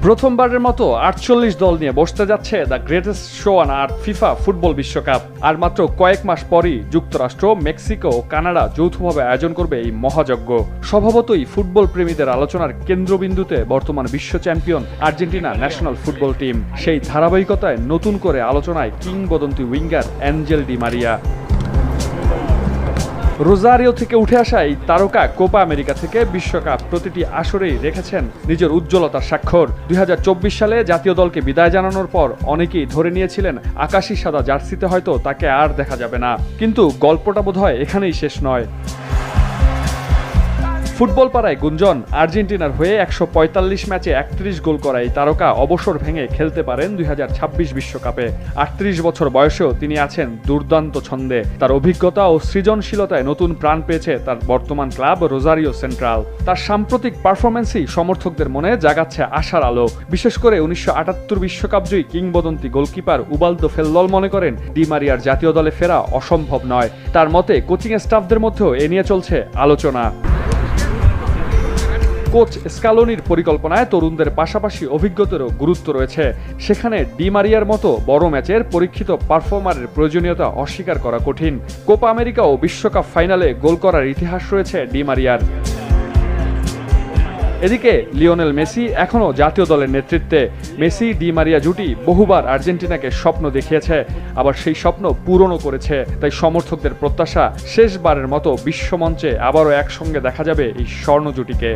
প্রথমবারের মতো ৪৮ দল নিয়ে বসতে যাচ্ছে the greatest show on earth FIFA football বিশ্বকাপ। আর মাত্র কয়েক মাস পরই যুক্তরাষ্ট্র, মেক্সিকো ও কানাডা যৌথভাবে আয়োজন করবে এই মহাযজ্ঞ। স্বভাবতই ফুটবল প্রেমীদের আলোচনার কেন্দ্রবিন্দুতে বর্তমান বিশ্ব champion Argentina national football team. সেই ধারাবাহিকতায় নতুন করে আলোচনায় কিংবদন্তি winger Angel Di Maria. Rosario থেকে উঠে আসা এই তারকা কোপা আমেরিকা থেকে বিশ্বকাপ প্রতিটি আসরেই রেখেছেন নিজের উজ্জ্বলতার স্বাক্ষর। ২০২৪ সালে জাতীয় দলকে বিদায় জানানোর পর অনেকেই ধরে নিয়েছিলেন আকাশি সাদা জার্সিতে হয়তো তাকে আর দেখা যাবে না, কিন্তু গল্পটা বোধহয় এখানেই শেষ নয়। ফুটবল পাড়ায় গুঞ্জন, আর্জেন্টিনার হয়ে ১৪৫ ম্যাচে ৩১ গোল করা এই তারকা অবসর ভেঙে খেলতে পারেন ২০২৬ বিশ্বকাপে। ৩৮ বছর বয়সেও তিনি আছেন দুর্দান্ত ছন্দে। তার অভিজ্ঞতা ও সৃজনশীলতায় নতুন প্রাণ পেয়েছে তার বর্তমান ক্লাব রোজারিও সেন্ট্রাল। তার সাম্প্রতিক পারফরম্যান্সই সমর্থকদের মনে জাগাচ্ছে আশার আলো। বিশেষ করে ১৯৭৮ বিশ্বকাপজয়ী কিংবদন্তি গোলকিপার উবালদো ফেল্লল মনে করেন ডি মারিয়ার জাতীয় দলে ফেরা অসম্ভব নয়। তার মতে কোচিং স্টাফদের মধ্যেও এ নিয়ে চলছে আলোচনা। কোচ স্কালোনির পরিকল্পনায় তরুণদের পাশাপাশি অভিজ্ঞতারও গুরুত্ব রয়েছে। সেখানে ডি মারিয়ার মতো বড় ম্যাচের পরীক্ষিত পারফর্মারের প্রয়োজনীয়তা অস্বীকার করা কঠিন। কোপা আমেরিকা ও বিশ্বকাপ ফাইনালে গোল করার ইতিহাস রয়েছে ডি মারিয়ার। এদিকে লিওনেল মেসি এখনও জাতীয় দলের নেতৃত্বে। মেসি ডি মারিয়া জুটি বহুবার আর্জেন্টিনাকে স্বপ্ন দেখিয়েছে, আবার সেই স্বপ্ন পূরণও করেছে। তাই সমর্থকদের প্রত্যাশা শেষবারের মতো বিশ্বমঞ্চে আবারও একসঙ্গে দেখা যাবে এই স্বর্ণ জুটিকে।